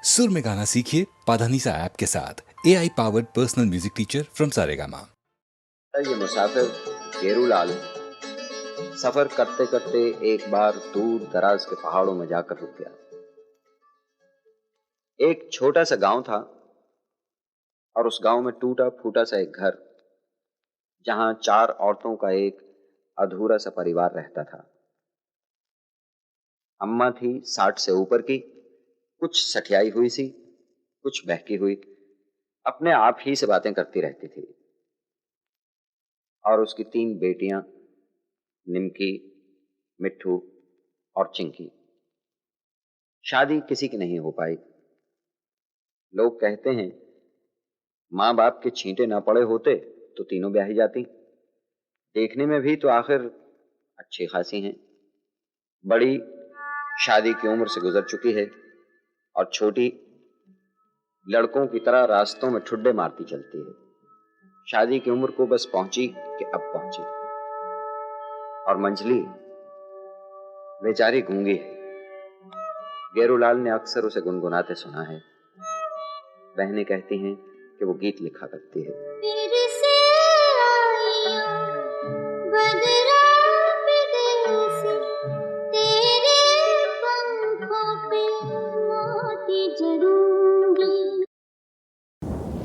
सुर में गाना सीखिए पाधानीसा ऐप के साथ AI powered personal music teacher from Saregama. ये मुसाफिर गेरूलाल सफर करते करते एक बार दूर दराज के पहाड़ों में जाकर रुक गया। एक छोटा सा गांव था और उस गांव में टूटा फूटा सा एक घर, जहां 4 औरतों का एक अधूरा सा परिवार रहता था। अम्मा थी 60 से ऊपर की, कुछ सठियाई हुई सी, कुछ बहकी हुई, अपने आप ही से बातें करती रहती थी। और उसकी 3 बेटियां, निमकी, मिट्ठू और चिंकी। शादी किसी की नहीं हो पाई। लोग कहते हैं माँ बाप के छींटे ना पड़े होते तो तीनों ब्याही जाती। देखने में भी तो आखिर अच्छी खासी हैं। बड़ी शादी की उम्र से गुजर चुकी है और छोटी लड़कों की तरह रास्तों में ठुड्डे मारती चलती है। शादी की उम्र को बस पहुंची कि अब पहुंची। और मंझली बेचारी गूंगी है। गेरूलाल ने अक्सर उसे गुनगुनाते सुना है। बहनें कहती हैं कि वो गीत लिखा करती है। फिर से आई बदरा विदेश, तेरे पंखों पे मोती जरूंगी।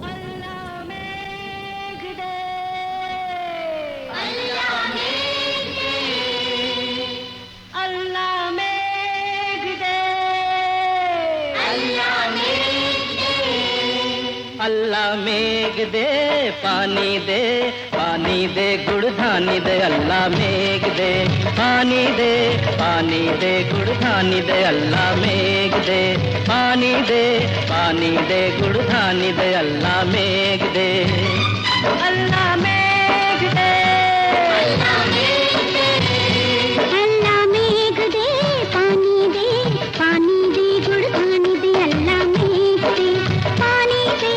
अल्लाह मेघ दे, अल्लाह मेघ दे, अल्लाह मेघ दे, अल्लाह मेघ दे, अल्लाह मेघ दे, पानी दे, पानी दे, गुड़धानी दे। अल्लाह मेघ दे, पानी दे, पानी दे, गुड़धानी दे। अल्लाह मेघ दे, पानी दे, पानी दे, गुड़धानी दे। अल्लाह मेघ दे, अल्लाह मेघ दे, अल्लाह मेघ दे, अल्लाह मेघ दे, पानी दे, पानी दे, गुड़धानी दे। अल्लाह मेघ दे, पानी दे,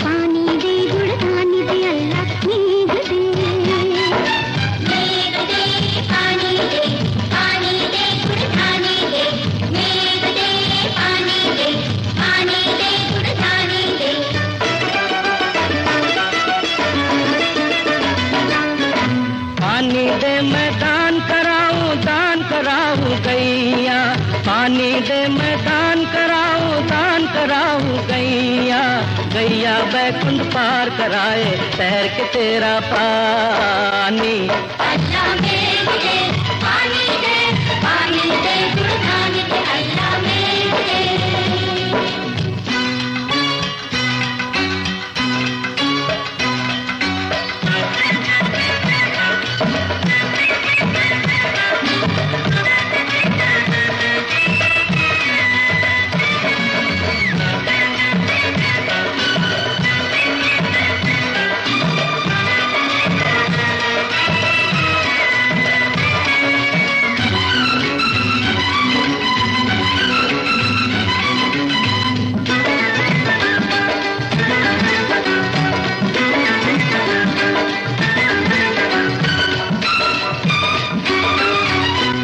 पानी दे, गुड़धानी दे। अल्लाह मेघ दे, मेघ दे, पानी दे, पानी दे, गुड़धानी दे। मेघ दे, पानी दे, पानी दे, गुड़धानी दे। पानी दे, मैं दान कराऊं गैया। पानी दे, मैं दान कराऊं गैया। गैया बैकुंठ पार कराए तैर के तेरा पानी। अल्लाह मेघ दे, पानी दे, पानी दे, गुड़धानी दे। अल्लाह मेघ दे।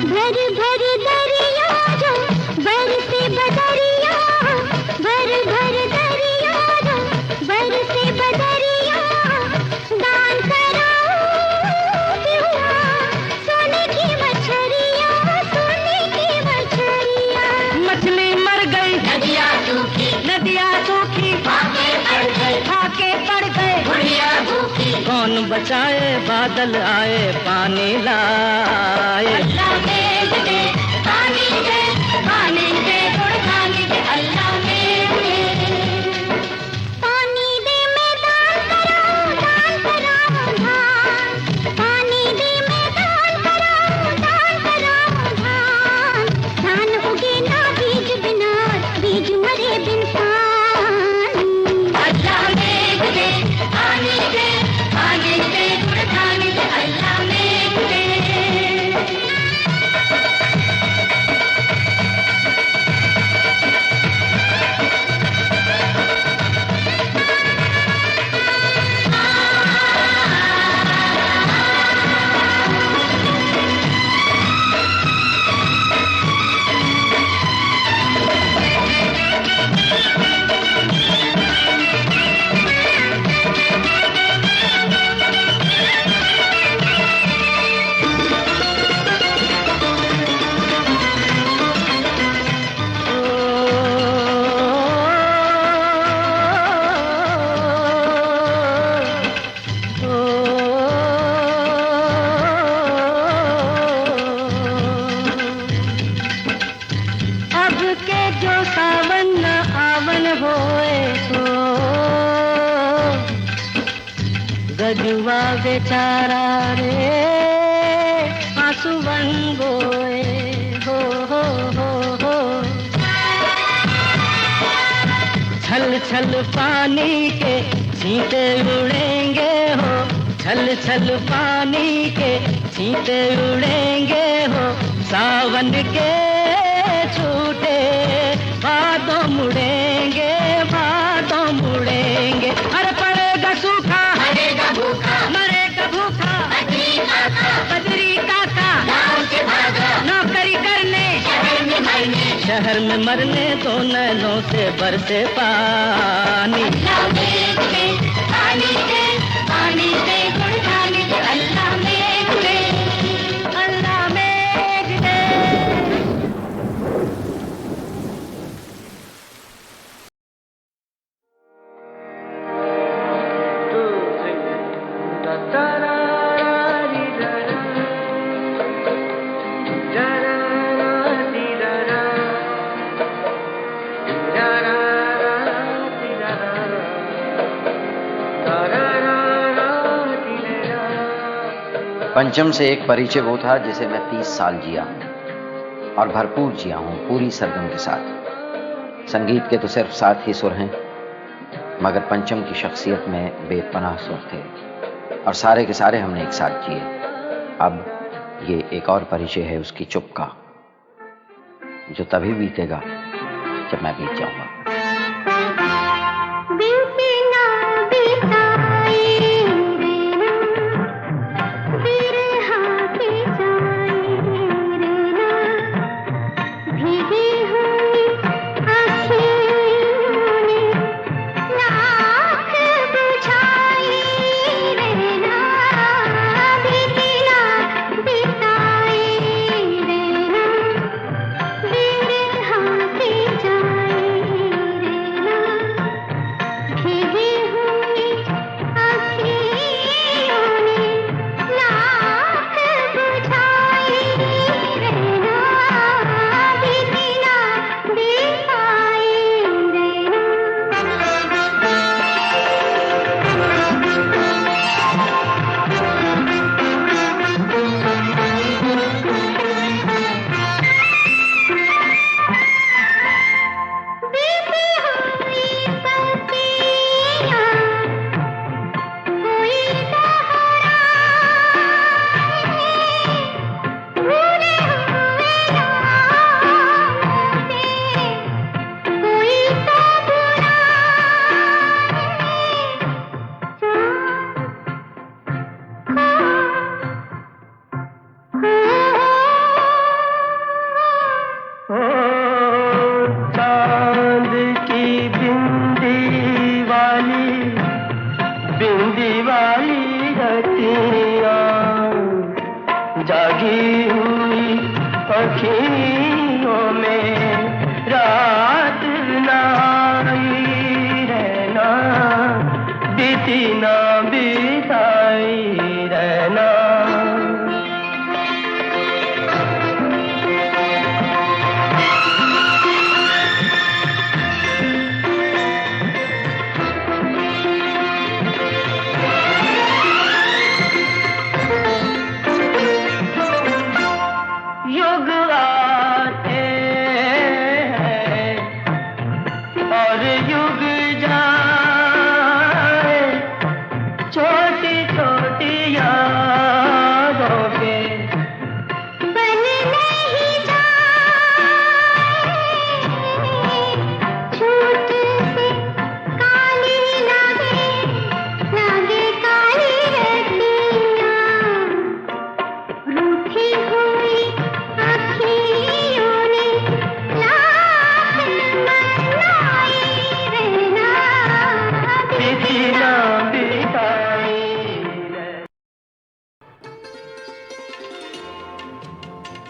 भर भर दरिया जो बरसे बदरिया, भर भर दरिया जो बरसे बदरिया। दान कराऊं क्यों सोने की मछलियाँ, सोने की मछलियाँ। मछली मर गई, नदियाँ सूखी, फाके पड़ गए, बुढ़िया भूखी। कौन बचाए, बादल आए, पानी लाए। अल्लाह मेघ दे, पानी दे, पानी दे, गुड़धानी दे। अल्लाह मेघ दे, पानी दे, मैं दान कराऊं धान। पानी दे, मैं दान कराऊं धान। धान उगे ना बीज बिना, बीज मरे बिन पानी। अल्लाह मेघ दे, पानी दे, पानी दे, गुड़धानी दे। अल्लाह मेघ दे। हुआ बेचारा रे, आंसू बन बोए हो हो। छल छल पानी के छींटे उड़ेंगे हो, छल छल पानी के छींटे उड़ेंगे हो, सावन के छूटे भादों मुड़ेंगे, भादों मुड़ेंगे। अरे पड़ेगा सूखा मरेगा भूखा, मरेगा भूखा बद्री काका नौकरी करने शहर में मरने, तो नैनों से बरसे पानी। पानी दे, पानी दे, गुड़धानी दे, अल्लाह मेघ दे, अल्लाह मेघ दे। पंचम से एक परिचय वो था जिसे मैं 30 साल जिया और भरपूर जिया हूं, पूरी सरगम के साथ। संगीत के तो सिर्फ 7 ही सुर हैं, मगर पंचम की शख्सियत में बेपनाह सुर थे और सारे के सारे हमने एक साथ जिए। अब ये एक और परिचय है उसकी चुप का, जो तभी बीतेगा जब मैं बीत जाऊंगा।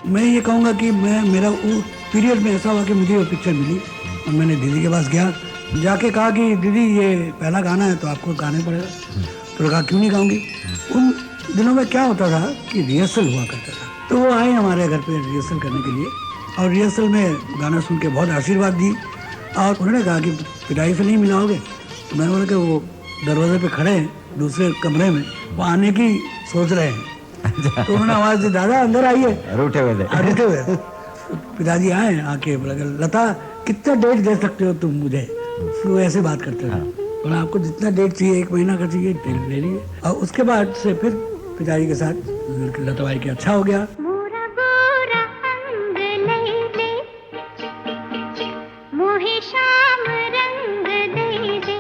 मैं ये कहूँगा कि मेरा वो पीरियड में ऐसा हुआ कि मुझे वो पिक्चर मिली और मैंने दीदी के पास गया, जाके कहा कि दीदी ये पहला गाना है तो आपको गाने पड़ेगा। तो कहा क्यों नहीं गाऊंगी। उन दिनों में क्या होता था कि रिहर्सल हुआ करता था, तो वो आए हमारे घर पे रिहर्सल करने के लिए और रिहर्सल में गाना सुन के बहुत आशीर्वाद दी और उन्होंने कहा कि पिटाई से नहीं मिलाओगे। तो मैंने बोला कि वो दरवाजे पे खड़े हैं दूसरे कमरे में, वो आने की सोच रहे हैं। तो उन्होंने आवाज दी, दादा अंदर आइए। रूठे हुए थे। रुके हुए। पिताजी आए, आके बोला, लता कितना डेट दे सकते हो तुम मुझे? फिर वो ऐसे बात करते थे। बोला आपको जितना डेट चाहिए, 1 महीना का चाहिए, ले लीजिए। और उसके बाद से फिर पिताजी के साथ लता बाई के अच्छा हो गया। मोरा गोरा अंग लैले, मोहे शाम रंग दे दे,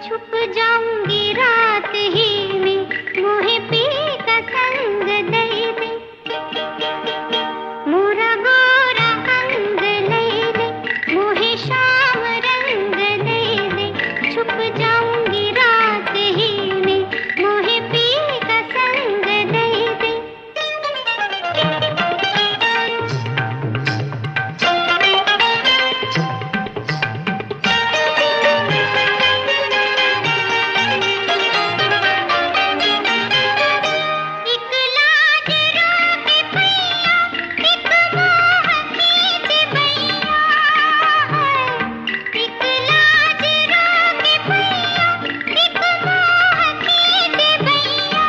छुप जाऊंगी रात ही में, मोहे पी का संग दे दे। मोरा गोरा अंग लैले, मोहे शाम रंग दे दे, छुप जाऊंगी रात ही में, मोहे पी का संग दे दे। एक लाज रोके भैया, एक मोह खींचे भैया, एक लाज रोके भैया, एक मोह खींचे भैया,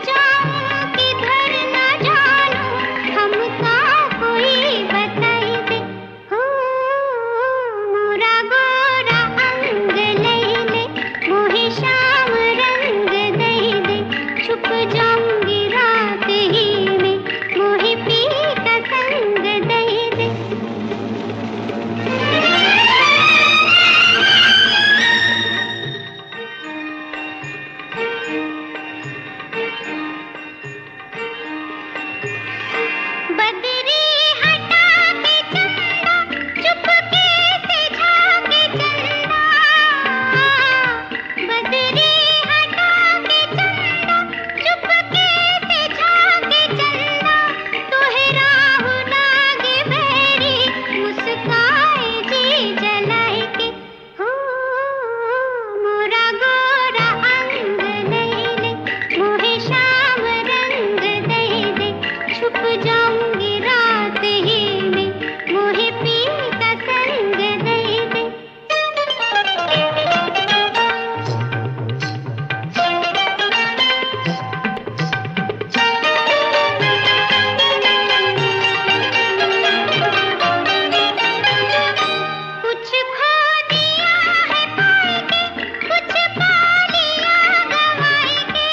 जाऊं किधर न जानूं, हमका कोई बताई दे। हो मोरा गोरा अंग लैले, मोहे शाम रंग दे दे, छुप जाऊंगी रात ही में, मोहे पी का संग दे दे। बदरी हटा के चंदा, चुपके से झाके चंदा, बदरी हटा के चंदा, चुपके से झाके चंदा, तोहे राहु लागे बैरी, मुस्काए जी जलाए के। हो मोरा गोरा अंग लैले, मोहे शाम रंग दे दे, छुप जाऊंगी रात ही में, मोहे पी का संग दे दे। कुछ खो दिया है पाए के, कुछ पा लिया गवाए के,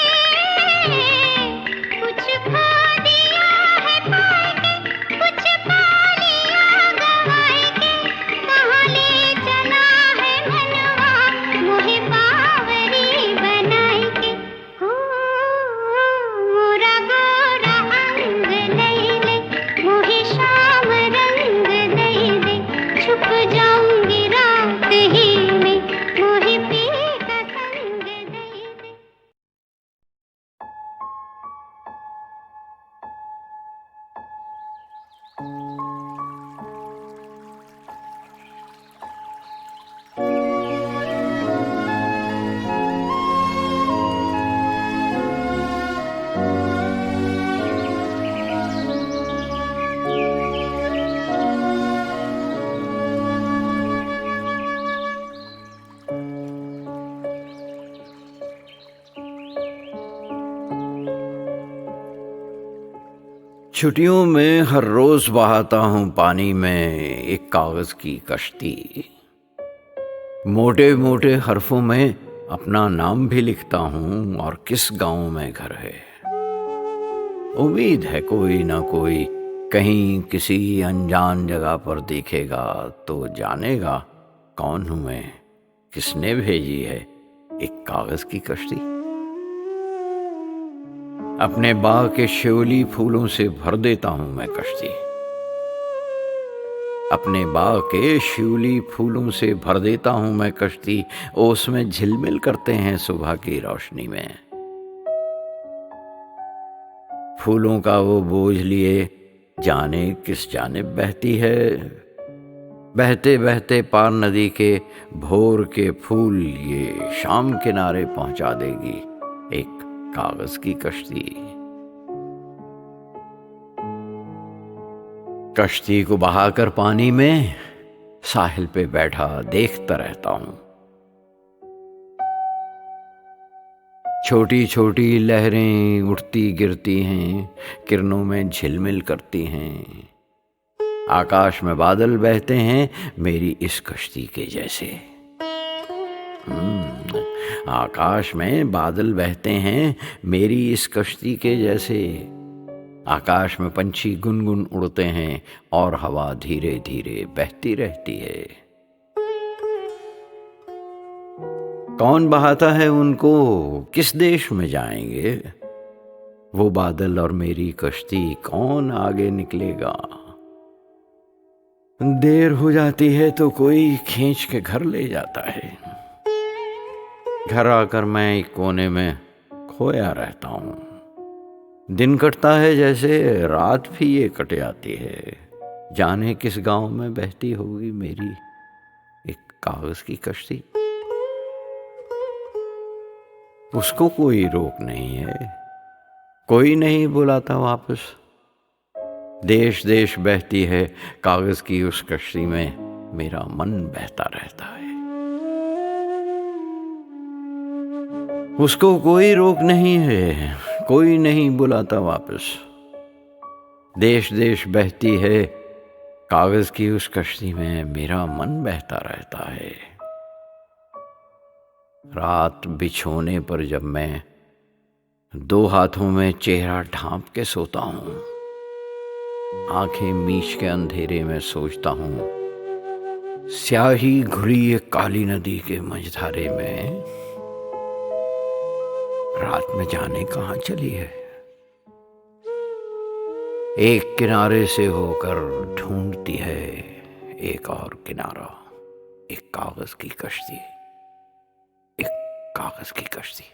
कुछ खो दिया है पाए के, कुछ पा लिया गवाए के, कहाँ ले चला है मनवा, मोहे बावरी बनाए के। हो मोरा गोरा अंग लैले, मोहे शाम रंग दे दे, छुप जाऊंगी रात ही में, मोहे पी का संग दे दे। छुट्टियों में हर रोज बहाता हूँ पानी में एक कागज की कश्ती। मोटे मोटे हरफों में अपना नाम भी लिखता हूँ और किस गांव में घर है। उम्मीद है कोई ना कोई कहीं किसी अनजान जगह पर देखेगा तो जानेगा कौन हूँ मैं, किसने भेजी है एक कागज की कश्ती। अपने बाग के शिवली फूलों से भर देता हूं मैं कश्ती। अपने बाग के शिवली फूलों से भर देता हूं मैं कश्ती, ओस में झिलमिल करते हैं सुबह की रोशनी में। फूलों का वो बोझ लिए जाने किस जानिब बहती है, बहते बहते पार नदी के भोर के फूल ये शाम किनारे पहुंचा देगी एक कागज की कश्ती। कश्ती को बहाकर पानी में साहिल पे बैठा देखता रहता हूं। छोटी छोटी लहरें उठती गिरती हैं, किरणों में झिलमिल करती हैं। आकाश में बादल बहते हैं मेरी इस कश्ती के जैसे। आकाश में बादल बहते हैं मेरी इस कश्ती के जैसे। आकाश में पंछी गुनगुन उड़ते हैं और हवा धीरे धीरे बहती रहती है। कौन बहाता है उनको, किस देश में जाएंगे? वो बादल और मेरी कश्ती, कौन आगे निकलेगा? देर हो जाती है तो कोई खींच के घर ले जाता है। घर आकर मैं एक कोने में खोया रहता हूँ। दिन कटता है जैसे रात भी ये कट जाती है। जाने किस गांव में बहती होगी मेरी एक कागज की कश्ती। उसको कोई रोक नहीं है, कोई नहीं बुलाता वापस। देश देश बहती है कागज की उस कश्ती में, मेरा मन बहता रहता है। उसको कोई रोक नहीं है, कोई नहीं बुलाता वापस। देश देश बहती है कागज की उस कश्ती में, मेरा मन बहता रहता है। रात बिछोने पर जब मैं दो हाथों में चेहरा ढांप के सोता हूँ, आंखें मीच के अंधेरे में सोचता हूँ, स्याही घुली एक काली नदी के मझधारे में रात में जाने कहाँ चली है। एक किनारे से होकर ढूंढती है एक और किनारा, एक कागज की कश्ती, एक कागज की कश्ती।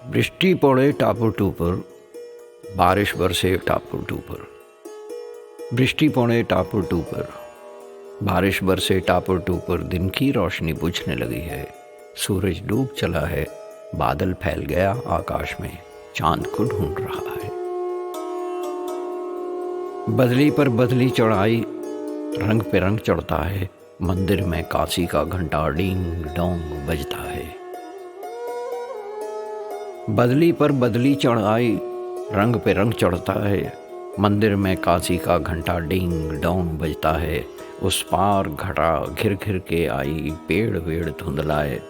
बृष्टि पड़े टापुर टूपर, बारिश बरसे टापुर टूपर। बृष्टि पड़े टापुर टूपर, बारिश बरसे टापुर टूपर। दिन की रोशनी बुझने लगी है, सूरज डूब चला है, बादल फैल गया आकाश में, चांद को ढूंढ रहा है। बदली पर बदली चढ़ाई, रंग पे रंग चढ़ता है। मंदिर में काशी का घंटा डींग डोंग बजता है। बदली पर बदली चढ़ाई, रंग पे रंग चढ़ता है। मंदिर में काशी का घंटा डींग डोंग बजता है। उस पार घटा घिर घिर के आई, पेड़ वेड़ धुंधलाए।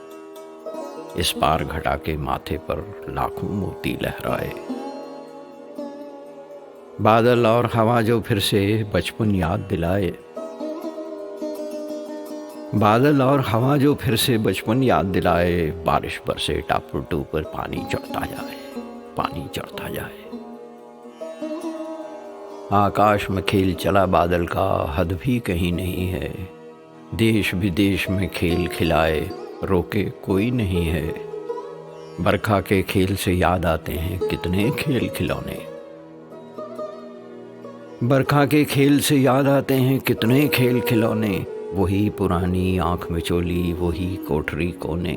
इस पार घटा के माथे पर लाखों मोती लहराए। बादल और हवा जो फिर से बचपन याद दिलाए। बादल और हवा जो फिर से बचपन याद दिलाए। बारिश बरसे टापुर टूपर, पानी चढ़ता जाए, पानी चढ़ता जाए। आकाश में खेल चला बादल का, हद भी कहीं नहीं है। देश विदेश में खेल खिलाए, रोके कोई नहीं है। बरखा के खेल से याद आते हैं कितने खेल खिलौने। बरखा के खेल से याद आते हैं कितने खेल खिलौने। वही पुरानी आंख में चोली, वही कोठरी कोने।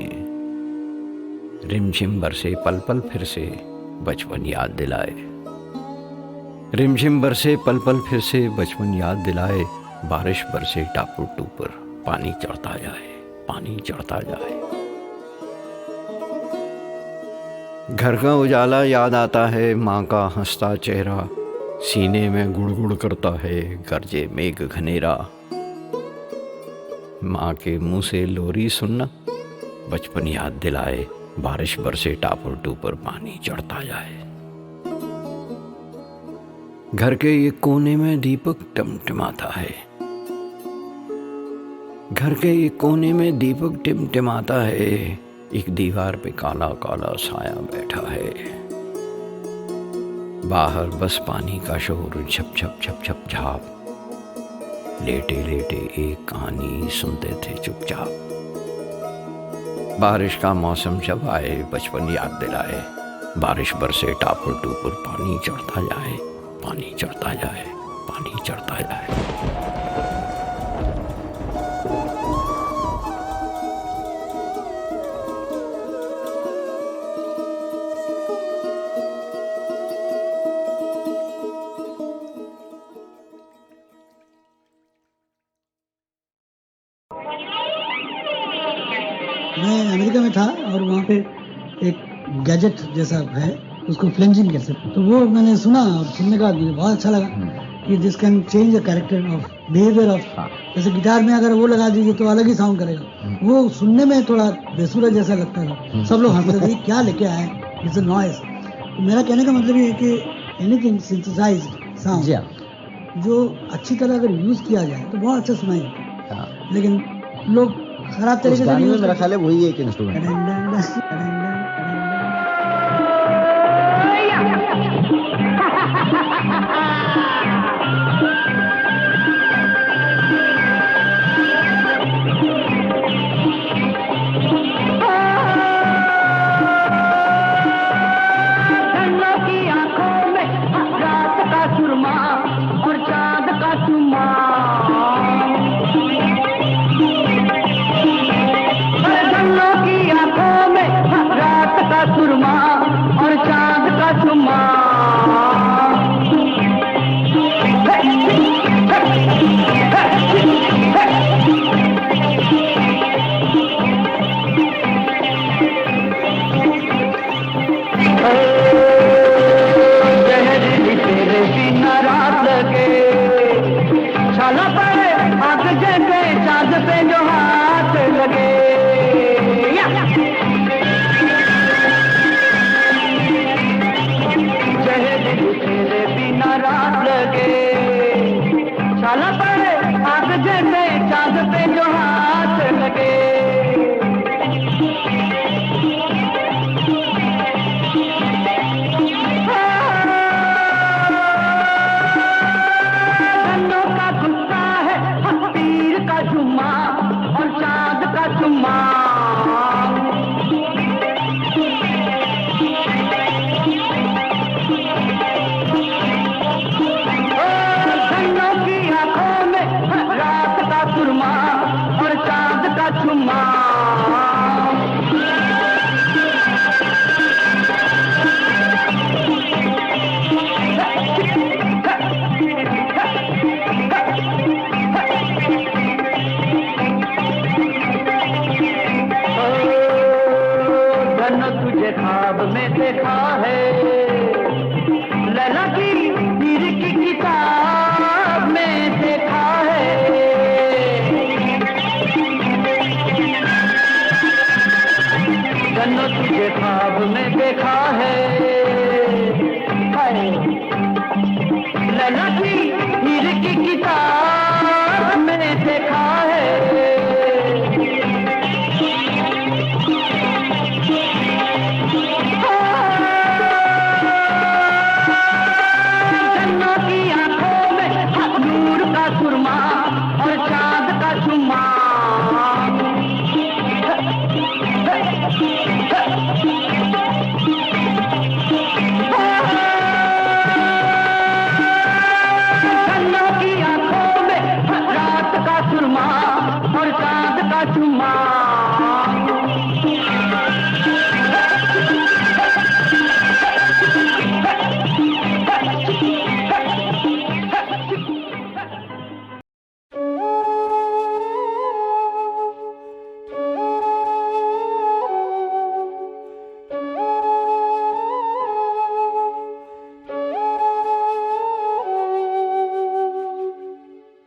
रिमझिम बरसे पल पल फिर से बचपन याद दिलाए। रिमझिम बरसे पल पल फिर से बचपन याद दिलाए। बारिश बरसे टापुर टूपर, पानी चढ़ता जाए, पानी चढ़ता जाए। घर का उजाला याद आता है, माँ का हंसता चेहरा सीने में गुड़गुड़ करता है। गरजे मेघ घनेरा, माँ के मुंह से लोरी सुनना बचपन याद दिलाए। बारिश बरसे टापुर टूपर, पानी चढ़ता जाए। घर के एक कोने में दीपक टिमटिमाता है। घर के एक कोने में दीपक टिमटिमाता है। एक दीवार पे काला काला साया बैठा है। बाहर बस पानी का शोर, झप झप झप झप झाप। लेटे लेटे एक कहानी सुनते थे चुपचाप। बारिश का मौसम जब आए, बचपन याद दिलाए। बारिश बरसे टापुर टूपुर, पानी चढ़ता जाए, पानी चढ़ता जाए, पानी चढ़ता जाए। मैं अमेरिका में था और वहाँ पे एक गैजेट जैसा है, उसको फ्लेंजिंग कहते हैं, तो वो मैंने सुना और सुनने के बाद मुझे बहुत अच्छा लगा कि this can change the character of behaviour of, जैसे गिटार में अगर वो लगा दीजिए तो अलग ही साउंड करेगा, वो सुनने में थोड़ा बेसुरा जैसा लगता था, सब लोग हंसते थे क्या लेके आए, इट्स अ नॉइज। मेरा कहने का मतलब ये है कि एनीथिंग सिंथेसाइज्ड साउंड जो अच्छी तरह अगर यूज किया जाए तो बहुत अच्छा सुनाई देता है, लेकिन लोग खराब तरीके से मेरा ख्याल है वही एक इंस्ट्रूमेंट।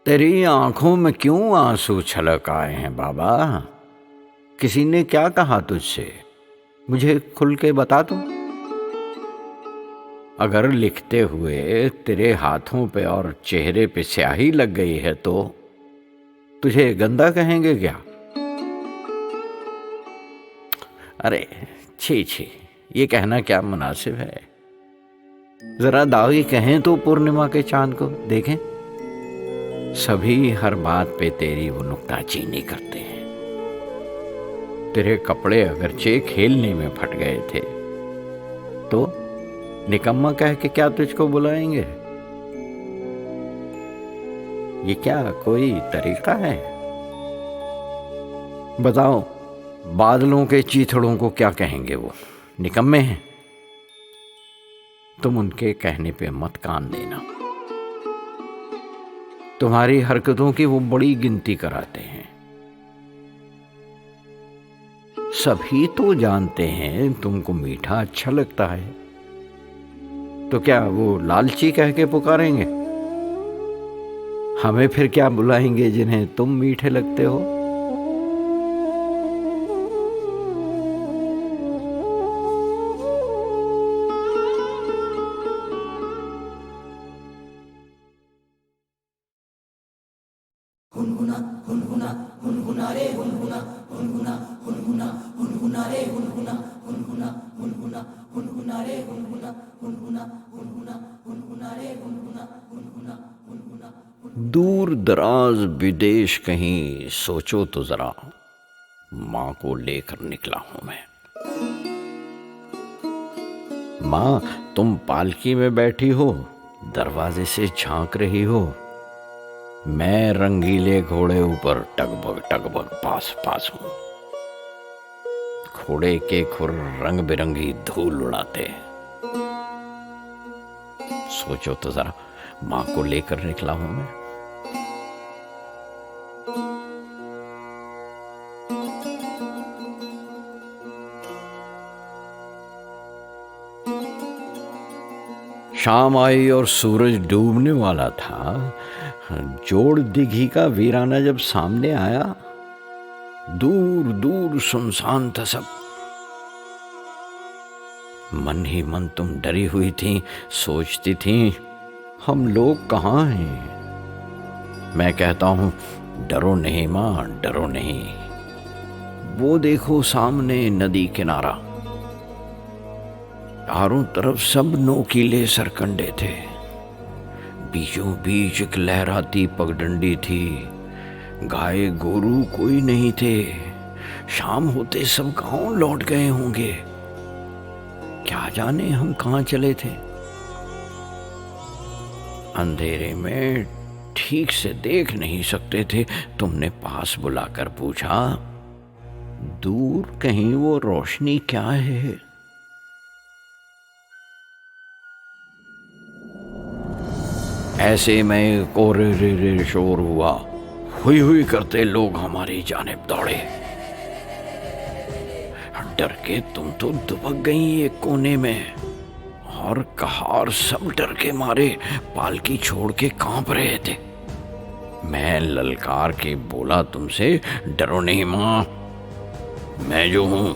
तेरी आंखों में क्यों आंसू छलक आए हैं बाबा? किसी ने क्या कहा तुझसे? मुझे खुल के बता दो। अगर लिखते हुए तेरे हाथों पे और चेहरे पे स्याही लग गई है तो तुझे गंदा कहेंगे क्या? अरे छी छी, ये कहना क्या मुनासिब है। जरा दागी कहें तो पूर्णिमा के चांद को देखें। सभी हर बात पे तेरी वो नुक्ताचीनी करते हैं। तेरे कपड़े अगरचे खेलने में फट गए थे, तो निकम्मा कह के क्या तुझको बुलाएंगे? ये क्या कोई तरीका है? बताओ, बादलों के चीथड़ों को क्या कहेंगे? वो निकम्मे हैं। तुम उनके कहने पे मत कान देना। तुम्हारी हरकतों की वो बड़ी गिनती कराते हैं। सभी तो जानते हैं तुमको मीठा अच्छा लगता है, तो क्या वो लालची कह के पुकारेंगे? हमें फिर क्या बुलाएंगे जिन्हें तुम मीठे लगते हो? दूर दराज विदेश कहीं सोचो तो जरा, माँ को लेकर निकला हूं मैं। माँ, तुम पालकी में बैठी हो, दरवाजे से झांक रही हो। मैं रंगीले घोड़े ऊपर टगबग टगबग पास पास हूं। घोड़े के खुर रंग बिरंगी धूल उड़ाते। सोचो तो जरा, माँ को लेकर निकला हूं मैं। शाम आई और सूरज डूबने वाला था। जोड़ दिघी का वीराना जब सामने आया, दूर दूर सुनसान था सब। मन ही मन तुम डरी हुई थी, सोचती थी हम लोग कहाँ हैं। मैं कहता हूं, डरो नहीं माँ, डरो नहीं। वो देखो सामने नदी किनारा, चारों तरफ सब नोकीले सरकंडे थे। बीचों बीच एक लहराती पगडंडी थी। गाय गोरू कोई नहीं थे। शाम होते सब गांव लौट गए होंगे। क्या जाने हम कहां चले थे। अंधेरे में ठीक से देख नहीं सकते थे। तुमने पास बुलाकर पूछा, दूर कहीं वो रोशनी क्या है? ऐसे में कोरे रे रे शोर हुआ। हुई करते लोग हमारी जानिब दौड़े। डर के तुम तो दुबक गई एक कोने में, और कहार सब डर के मारे पालकी छोड़ के कांप रहे थे। मैं ललकार के बोला तुमसे, डरो नहीं मां, मैं जो हूं।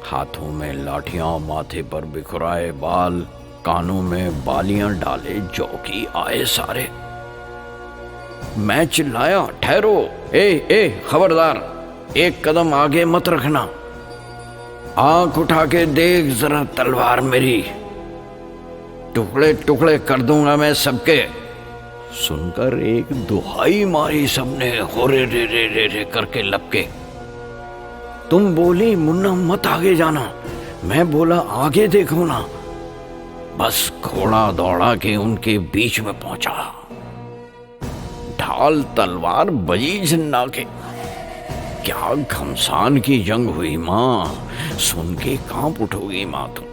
हाथों में लाठियां, माथे पर बिखराए बाल, कानों में बालियां डाले जौकी आए सारे। मैं चिल्लाया, ठहरो, ए खबरदार, एक कदम आगे मत रखना। आंख उठा के देख जरा तलवार मेरी, टुकड़े टुकड़े कर दूंगा मैं सबके। सुनकर एक दुहाई मारी सबने, होरे रे रे रे रे करके लपके। तुम बोली, मुन्ना मत आगे जाना। मैं बोला, आगे देखो ना। बस घोड़ा दौड़ा के उनके बीच में पहुंचा। ढाल तलवार बजी झन्ना के। क्या घमसान की जंग हुई मां, सुन के कांप उठोगी मां तुम।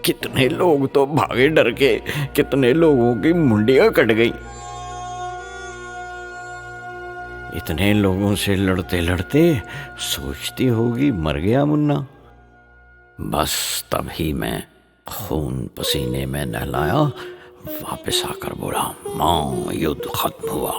कितने लोग तो भागे डर के, कितने लोगों की मुंडियां कट गई। इतने लोगों से लड़ते लड़ते सोचती होगी मर गया मुन्ना। बस तभी मैं खून पसीने में नहलाया, वापस आकर बोला, मां युद्ध खत्म हुआ।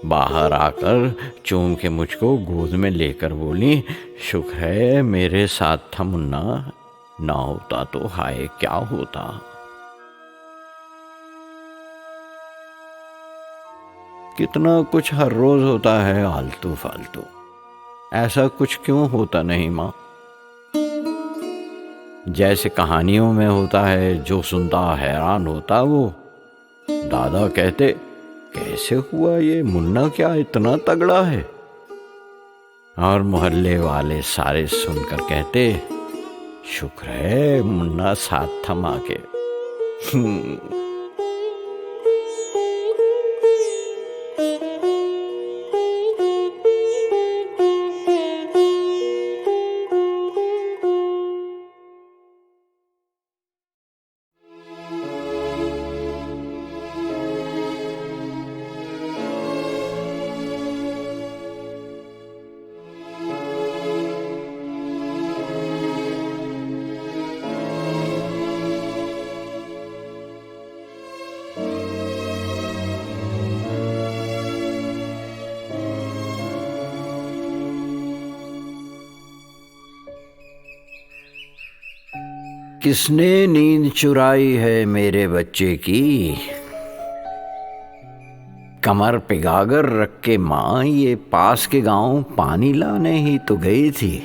बाहर आकर चूम के मुझको गोद में लेकर बोली, शुक्र है मेरे साथ था मुन्ना, ना होता तो हाय क्या होता। कितना कुछ हर रोज होता है आलतू फालतू, ऐसा कुछ क्यों होता नहीं मां? जैसे कहानियों में होता है, जो सुनता हैरान होता वो। दादा कहते, कैसे हुआ ये, मुन्ना क्या इतना तगड़ा है? और मोहल्ले वाले सारे सुनकर कहते, शुक्र है मुन्ना साथ थमा के। किसने नींद चुराई है मेरे बच्चे की, कमर पे गागर रख के माँ ये पास के गांव पानी लाने ही तो गई थी।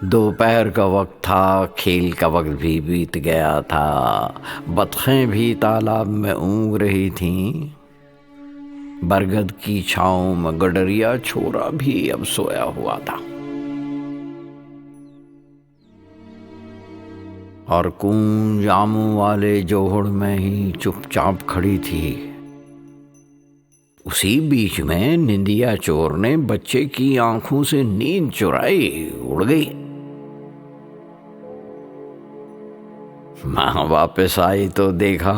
दोपहर का वक्त था, खेल का वक्त भी बीत गया था, बतखें भी तालाब में ऊँग रही थीं। बरगद की छाँव में गडरिया छोरा भी अब सोया हुआ था और कून जामू वाले जोहड़ में ही चुपचाप खड़ी थी। उसी बीच में निंदिया चोर ने बच्चे की आंखों से नींद चुराई, उड़ गई। माँ वापस आई तो देखा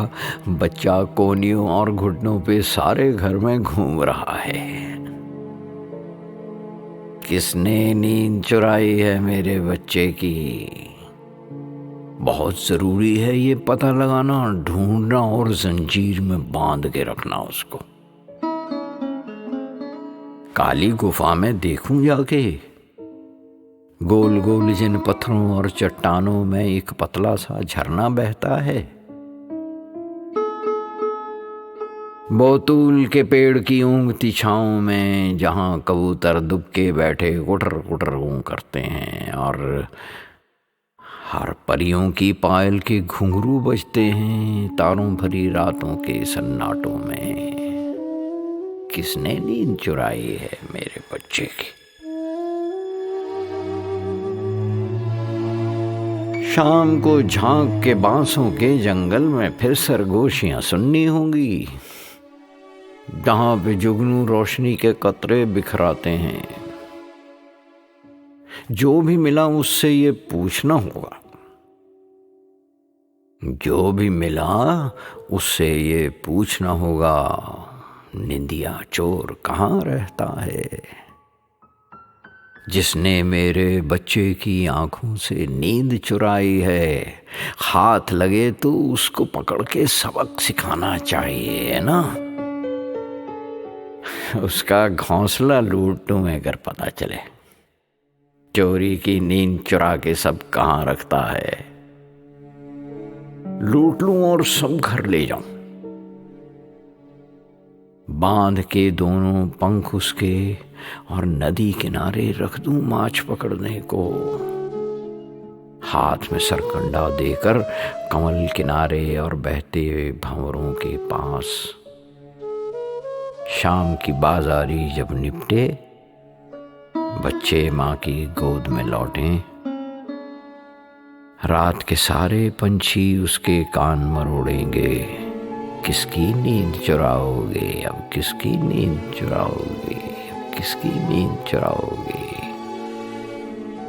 बच्चा कोनियों और घुटनों पे सारे घर में घूम रहा है। किसने नींद चुराई है मेरे बच्चे की? बहुत जरूरी है ये पता लगाना, ढूंढना और जंजीर में बांध के रखना उसको। काली गुफा में देखूं जाके, गोल गोल जिन पत्थरों और चट्टानों में एक पतला सा झरना बहता है। बोतूल के पेड़ की ऊँगती छाँव में जहाँ कबूतर दुबके बैठे कुटर कुटर करते हैं और हर परियों की पायल के घुंघरू बजते हैं तारों भरी रातों के सन्नाटों में। किसने नींद चुराई है मेरे बच्चे की? शाम को झांक के बांसों के जंगल में फिर सरगोशियां सुननी होंगी, जहां पे जुगनू रोशनी के कतरे बिखराते हैं। जो भी मिला उससे ये पूछना होगा, जो भी मिला उससे ये पूछना होगा, निंदिया चोर कहाँ रहता है? जिसने मेरे बच्चे की आंखों से नींद चुराई है, हाथ लगे तो उसको पकड़ के सबक सिखाना चाहिए, है ना? उसका घोंसला लूट दूं अगर पता चले, चोरी की नींद चुरा के सब कहाँ रखता है। लूट लूं और सब घर ले जाऊं, बांध के दोनों पंख उसके और नदी किनारे रख दूं माछ पकड़ने को। हाथ में सरकंडा देकर कमल किनारे और बहते भंवरों के पास। शाम की बाजारी जब निपटे, बच्चे माँ की गोद में लौटें, रात के सारे पंछी उसके कान मरोड़ेंगे। किसकी नींद चुराओगे अब, किसकी नींद चुराओगे, किसकी नींद चुराओगे?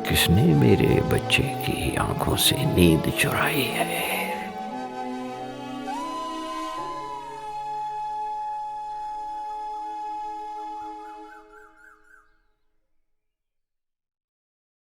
किसने मेरे बच्चे की आंखों से नींद चुराई है?